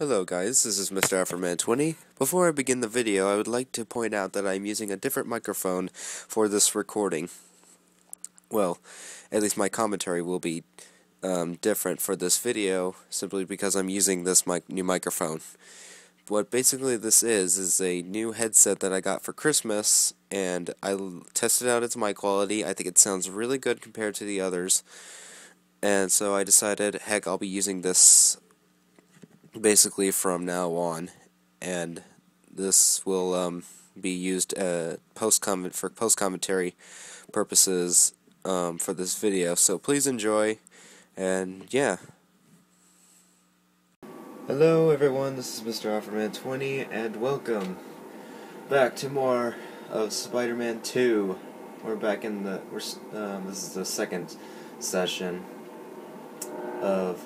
Hello guys, this is Mr. Afroman20. Before I begin the video, I would like to point out that I'm using a different microphone for this recording. Well, at least my commentary will be different for this video, simply because I'm using this new microphone. What basically this is a new headset that I got for Christmas, and I tested out its mic quality. I think it sounds really good compared to the others, and so I decided, heck, I'll be using this basically from now on, and this will be used for post commentary purposes for this video. So please enjoy, and yeah. Hello everyone, this is Mr. Offerman20, and welcome back to more of Spider-Man 2. We're back in the this is the second session of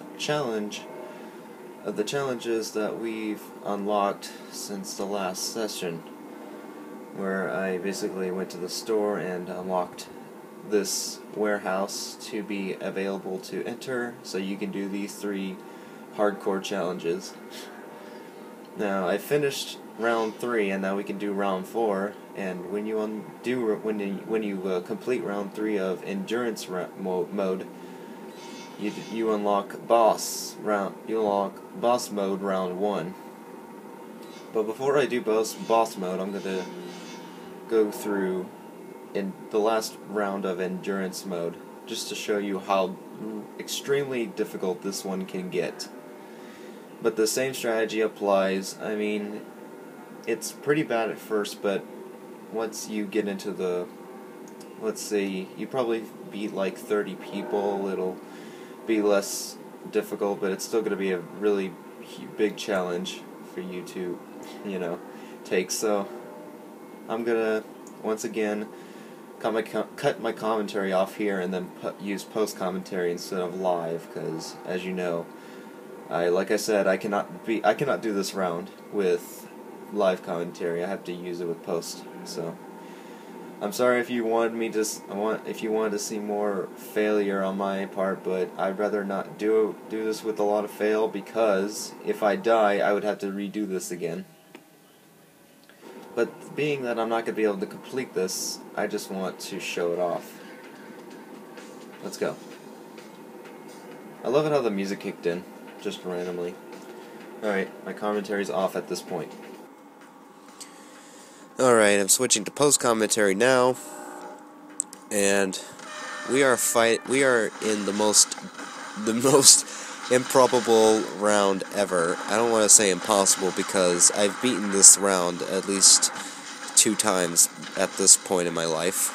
the challenges that we've unlocked since the last session, where I basically went to the store and unlocked this warehouse to be available to enter, so you can do these 3 hardcore challenges. Now I finished round 3, and now we can do round 4. And when you complete round 3 of endurance mode, you unlock boss mode round 1. But before I do boss mode, I'm gonna go through in the last round of endurance mode, just to show you how extremely difficult this one can get. But the same strategy applies. I mean, it's pretty bad at first, but once you get into the, let's say, you probably beat like 30 people, it'll be less difficult, but it's still going to be a really big challenge for you to, take. So I'm going to, once again, cut my commentary off here and then use post-commentary instead of live, because, as you know, like I said, I cannot do this round with live commentary. I have to use it with post. So I'm sorry if you wanted to see more failure on my part, but I'd rather not do this with a lot of fail, because if I die, I would have to redo this again. But being that I'm not going to be able to complete this, I just want to show it off. Let's go. I love it how the music kicked in, just randomly. Alright, my commentary's off at this point. Alright, I'm switching to post-commentary now, and we are in the most improbable round ever. I don't want to say impossible, because I've beaten this round at least 2 times at this point in my life,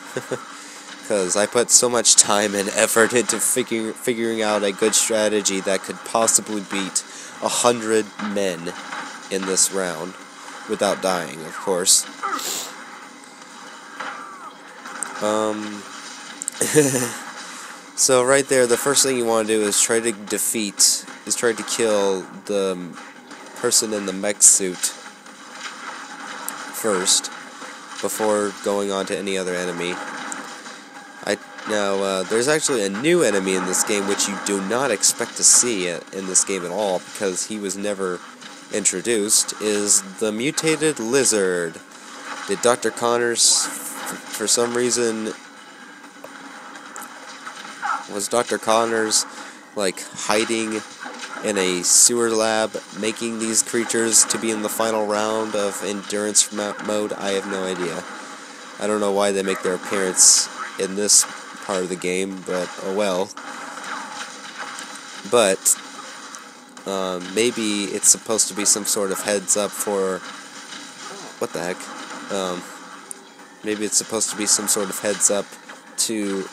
because I put so much time and effort into figuring out a good strategy that could possibly beat 100 men in this round, without dying, of course. So right there, the first thing you want to do is try to kill the person in the mech suit first, before going on to any other enemy. There's actually a new enemy in this game which you do not expect to see in this game at all, because he was never introduced, is the Mutated Lizard. Did Dr. Connors, for some reason, was Dr. Connors like hiding in a sewer lab, making these creatures to be in the final round of endurance mode? I have no idea. I don't know why they make their appearance in this part of the game, but oh well. But maybe it's supposed to be some sort of heads up for, what the heck? Maybe it's supposed to be some sort of heads up to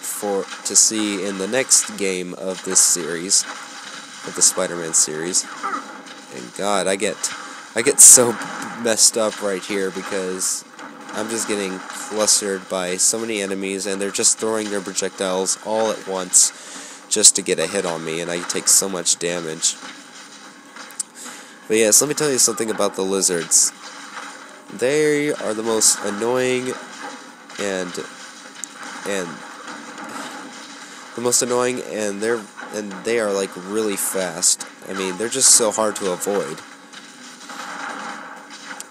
see in the next game of this series, of the Spider-Man series. And God, I get so messed up right here, because I'm just getting clustered by so many enemies, and they're just throwing their projectiles all at once just to get a hit on me, and I take so much damage. But yes, let me tell you something about the lizards. They are the most annoying and they are like really fast. I mean, they're just so hard to avoid.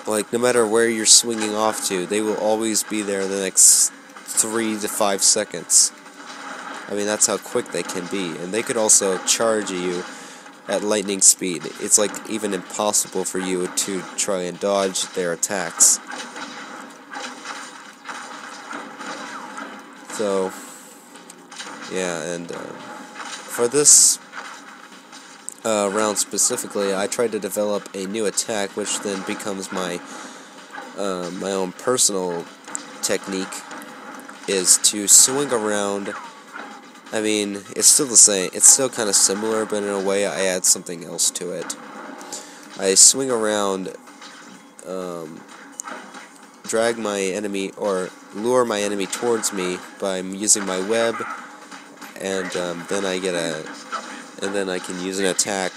like, no matter where you're swinging off to, they will always be there the next 3 to 5 seconds. I mean, that's how quick they can be. And they could also charge you at lightning speed. It's like even impossible for you to try and dodge their attacks. So, yeah, and for this round specifically, I tried to develop a new attack, which then becomes my my own personal technique, is to swing around. I mean, it's still the same. It's still kind of similar, but in a way, I add something else to it. I swing around, drag my enemy, or lure my enemy towards me by using my web, and then I get and then I can use an attack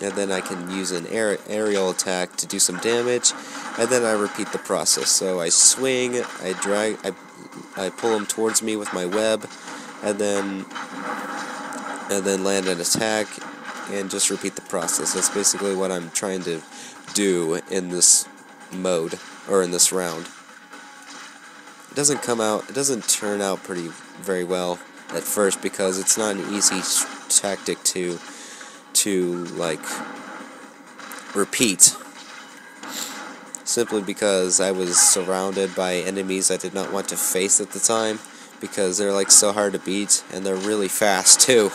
and then I can use an aerial attack to do some damage, and then I repeat the process. So I swing, I drag, I pull them towards me with my web, and then land an attack, and just repeat the process. That's basically what I'm trying to do in this mode, or in this round. It doesn't turn out very well at first, because it's not an easy tactic to like repeat, simply because I was surrounded by enemies I did not want to face at the time, because they're like so hard to beat, and they're really fast too.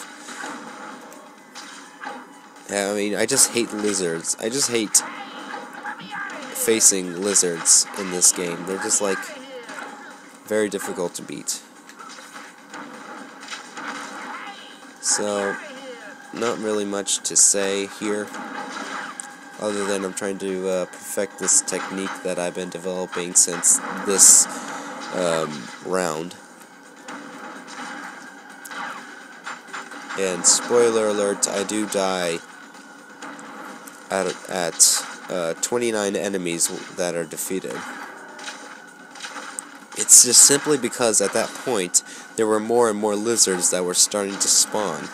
I mean, I just hate lizards. I just hate facing lizards in this game. They're just like very difficult to beat. So, not really much to say here, other than I'm trying to perfect this technique that I've been developing since this round. And spoiler alert, I do die at 29 enemies that are defeated. It's just simply because at that point there were more and more lizards that were starting to spawn.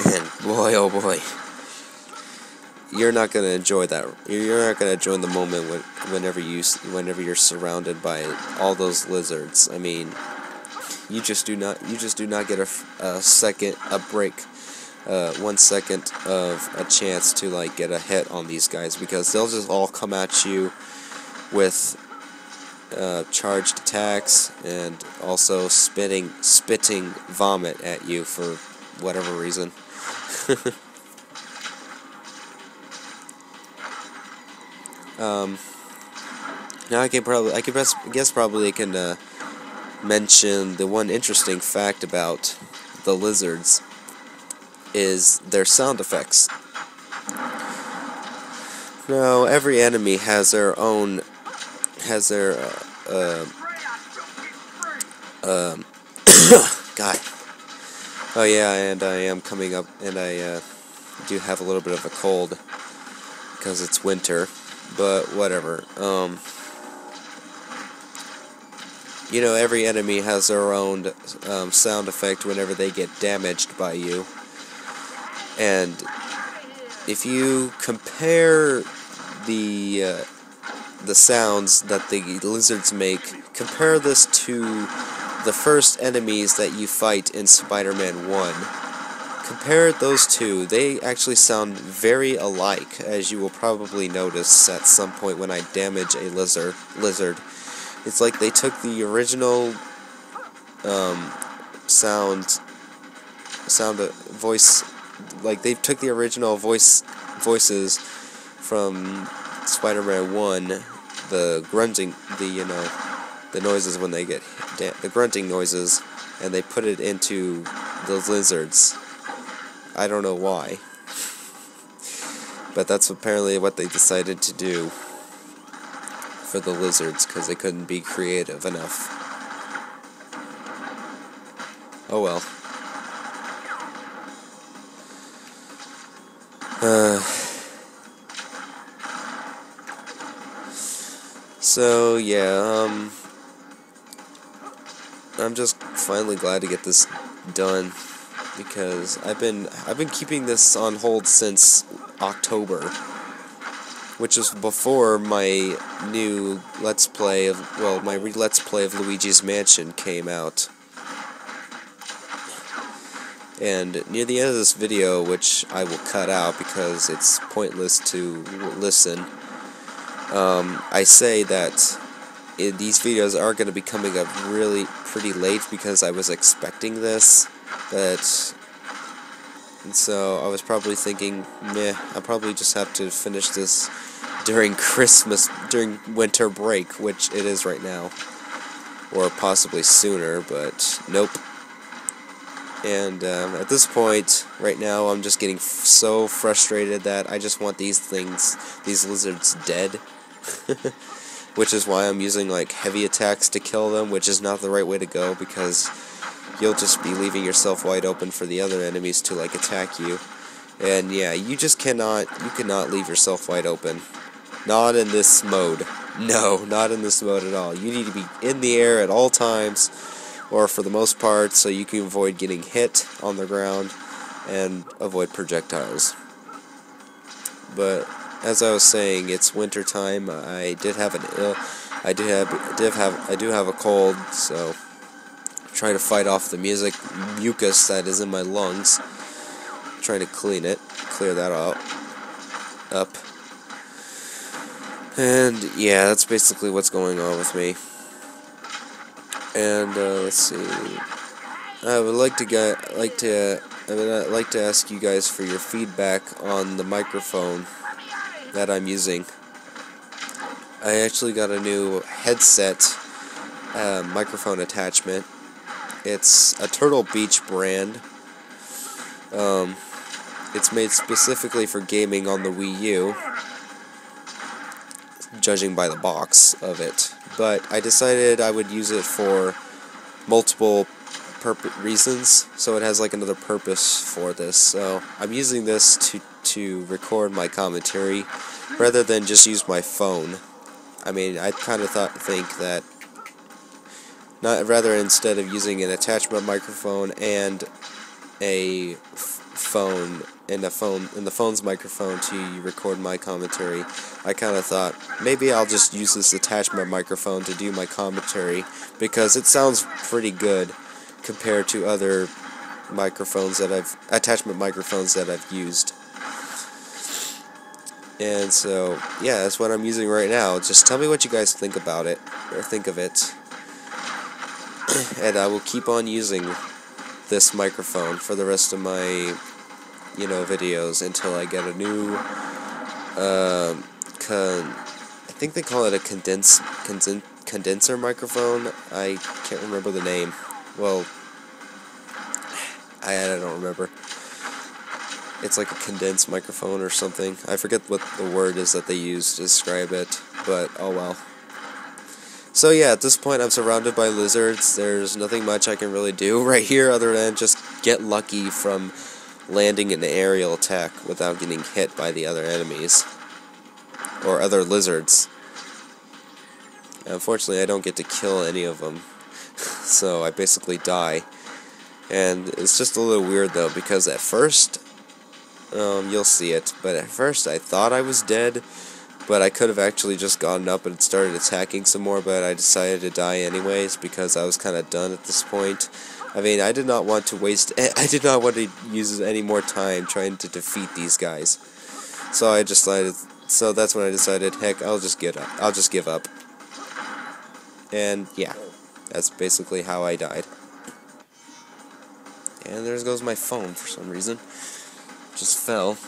And boy, oh boy, you're not gonna enjoy that. You're not gonna enjoy the moment whenever you're surrounded by all those lizards. I mean, you just do not get a break, 1 second of a chance to like get a hit on these guys, because they'll just all come at you with charged attacks, and also spitting vomit at you for whatever reason. Now I guess probably I can mention the one interesting fact about the lizards is their sound effects. Now, every enemy has their own, God. Oh yeah, and I am coming up, and I do have a little bit of a cold, because it's winter, but whatever. You know, every enemy has their own sound effect whenever they get damaged by you. And if you compare the sounds that the lizards make, compare this to the first enemies that you fight in Spider-Man 1. Compare those two. They actually sound very alike, as you will probably notice at some point when I damage a lizard. It's like they took the original voice, like they took the original voices from Spider-Man 1, the grunting, the noises when they get the grunting noises, and they put it into the lizards. I don't know why, but that's apparently what they decided to do for the lizards, because they couldn't be creative enough. Oh well. So yeah, I'm just finally glad to get this done, because I've been keeping this on hold since October, which is before my new Let's Play of, well, my Let's Play of Luigi's Mansion came out. And near the end of this video, which I will cut out because it's pointless to listen, I say that these videos are going to be coming up really pretty late because I was expecting this, and so I was probably thinking, meh, I'll probably just have to finish this during during winter break, which it is right now, or possibly sooner, but nope. And at this point, right now, I'm just getting so frustrated that I just want these lizards dead. Which is why I'm using like heavy attacks to kill them, which is not the right way to go, because you'll just be leaving yourself wide open for the other enemies to like attack you. And yeah, you cannot leave yourself wide open. Not in this mode. No, not in this mode at all. You need to be in the air at all times, or for the most part, so you can avoid getting hit on the ground and avoid projectiles. But as I was saying, it's winter time. I do have a cold, so I'm trying to fight off the mucus that is in my lungs. I'm trying to clear that up. And yeah, that's basically what's going on with me. And let's see. I would like to ask you guys for your feedback on the microphone that I'm using. I actually got a new headset microphone attachment. It's a Turtle Beach brand. It's made specifically for gaming on the Wii U, judging by the box of it. But I decided I would use it for multiple reasons, so it has like another purpose for this. So I'm using this to record my commentary rather than just use my phone. I mean, I kind of think that instead of using an attachment microphone and a phone and the phone's microphone to record my commentary, I kind of thought maybe I'll just use this attachment microphone to do my commentary, because it sounds pretty good compared to other attachment microphones that I've used. And so, yeah, that's what I'm using right now. Just tell me what you guys think about it, or think of it. And I will keep on using this microphone for the rest of my, videos until I get a new, I think they call it a condenser microphone. I can't remember the name. Well, I don't remember. It's like a condensed microphone or something. I forget what the word is that they use to describe it, but oh well. So yeah, at this point I'm surrounded by lizards. There's nothing much I can really do right here other than just get lucky from landing an aerial attack without getting hit by the other enemies, or other lizards. Unfortunately, I don't get to kill any of them, so I basically die. And it's just a little weird though, because at first, you'll see it, but at first I thought I was dead, but I could have actually just gotten up and started attacking some more, but I decided to die anyways because I was kind of done at this point. I mean, I did not want to use any more time trying to defeat these guys. So that's when I decided, heck, I'll just give up. And yeah, that's basically how I died. And there goes my phone for some reason. Just fell.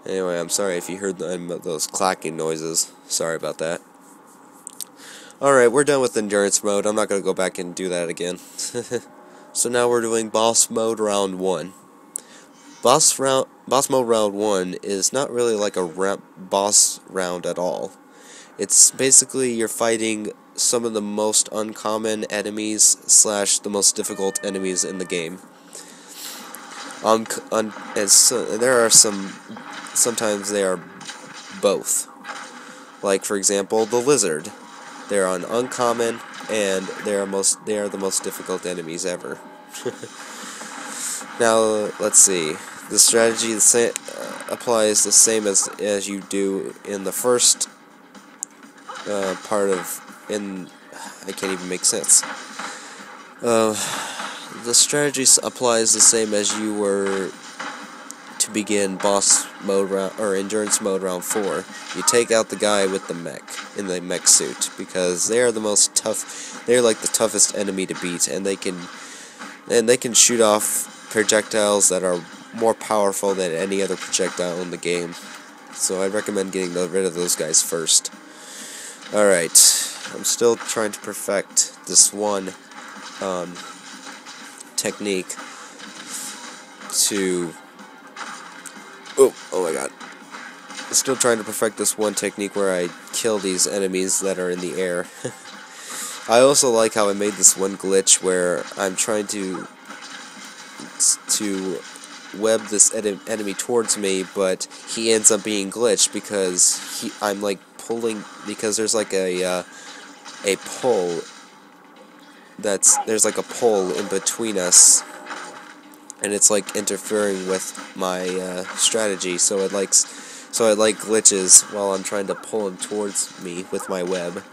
Anyway, I'm sorry if you heard those clacking noises. Sorry about that. Alright, we're done with endurance mode. I'm not going to go back and do that again. So now we're doing boss mode round 1. Boss mode round 1 is not really like a boss round at all. It's basically you're fighting some of the most uncommon enemies / the most difficult enemies in the game. Sometimes they are both. Like for example, the lizard. They're on uncommon, and they are the most difficult enemies ever. Now let's see. The strategy applies the same as you do in the first part of I can't even make sense. The strategy applies the same as you were to begin boss mode round or endurance mode round 4. You take out the guy with the mech in the mech suit because they are the most tough. They're like the toughest enemy to beat, and they can shoot off projectiles that are more powerful than any other projectile in the game. So I'd recommend getting rid of those guys first. Alright, I'm still trying to perfect this one technique to... Oh my god. I'm still trying to perfect this one technique where I kill these enemies that are in the air. I also like how I made this one glitch where I'm trying to web this enemy towards me, but he ends up being glitched because I'm like pulling, because there's like a pole there's like a pole in between us, and it's like interfering with my strategy, so it glitches while I'm trying to pull him towards me with my web.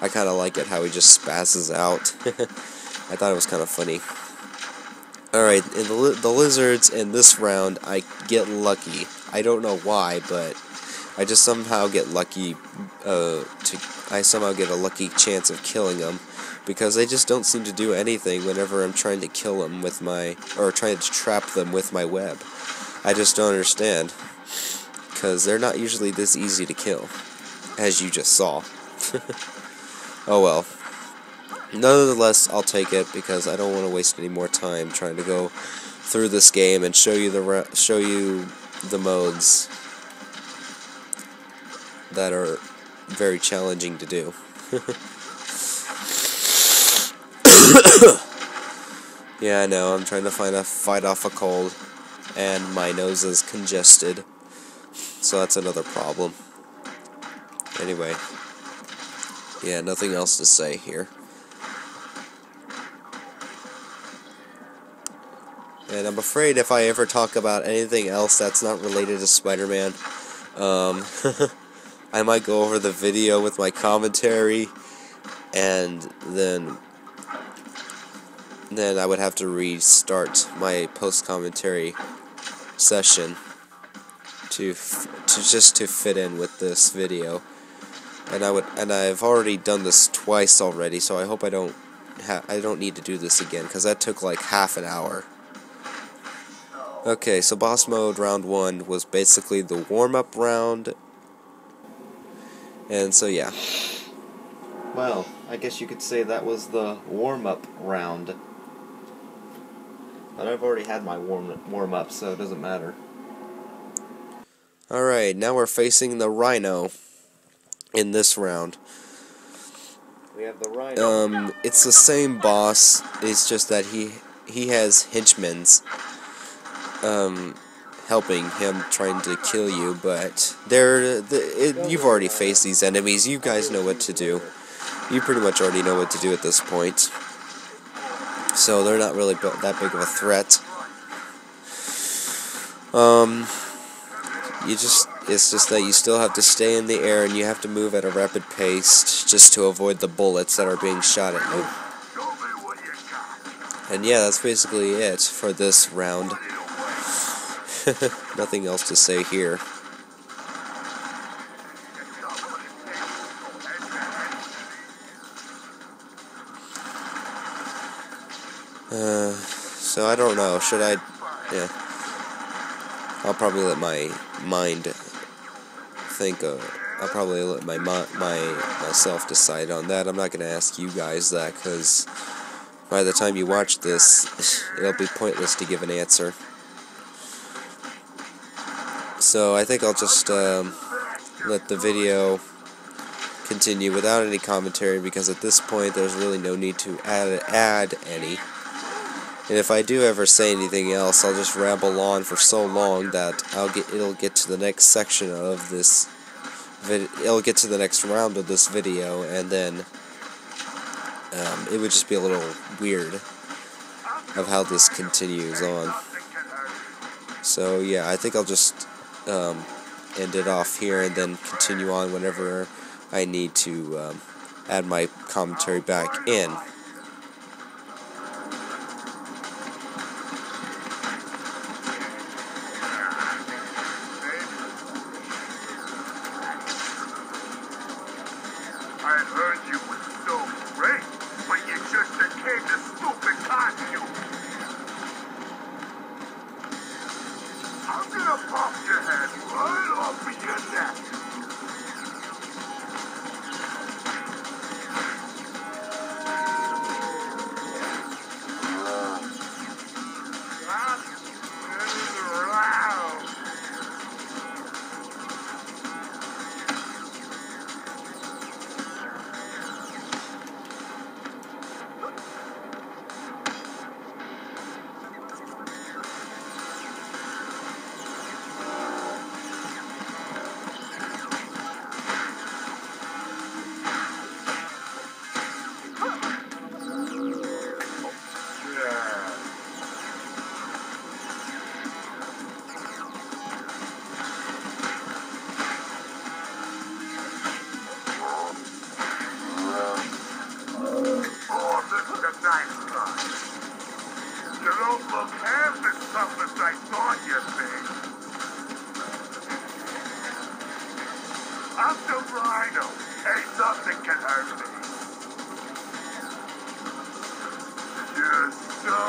I kind of like it how he just spazzes out. I thought it was kind of funny. Alright, in the lizards in this round, I get lucky. I don't know why, but I just somehow get lucky. I somehow get a lucky chance of killing them, because they just don't seem to do anything whenever I'm trying to kill them with or trying to trap them with my web. I just don't understand, because they're not usually this easy to kill, as you just saw. Oh well. Nonetheless, I'll take it because I don't want to waste any more time trying to go through this game and show you the modes that are very challenging to do. Yeah, I know. I'm trying to fight off a cold, and my nose is congested, so that's another problem. Anyway, yeah, nothing else to say here. And I'm afraid if I ever talk about anything else that's not related to Spider-Man, I might go over the video with my commentary, and then I would have to restart my post-commentary session to fit in with this video. And I've already done this twice already, so I hope I don't need to do this again, because that took like half an hour. Okay, so boss mode round 1 was basically the warm-up round, and so yeah. Well, I guess you could say that was the warm-up round. But I've already had my warm-up, so it doesn't matter. Alright, now we're facing the Rhino in this round. We have the Rhino. It's the same boss, it's just that he has henchmen helping him, trying to kill you, but you've already faced these enemies. You guys know what to do. You pretty much already know what to do at this point. So they're not really that big of a threat. It's just that you still have to stay in the air, and you have to move at a rapid pace just to avoid the bullets that are being shot at you. And yeah, that's basically it for this round. Nothing else to say here. So I don't know, should I... Yeah. I'll probably let my mind think I'll probably let myself decide on that. I'm not going to ask you guys that, because by the time you watch this, it'll be pointless to give an answer. So I think I'll just let the video continue without any commentary, because at this point there's really no need to add any. And if I do ever say anything else, I'll just ramble on for so long that it'll get to the next section of this it'll get to the next round of this video, and then it would just be a little weird of how this continues on. So yeah, I think I'll just end it off here and then continue on whenever I need to add my commentary back in. I heard you were so great, but you just became the stupid costume. I'm gonna pop your head right off of your neck. You don't look half as tough as I thought you'd be. I'm the Rhino. Ain't nothing can hurt me. You're so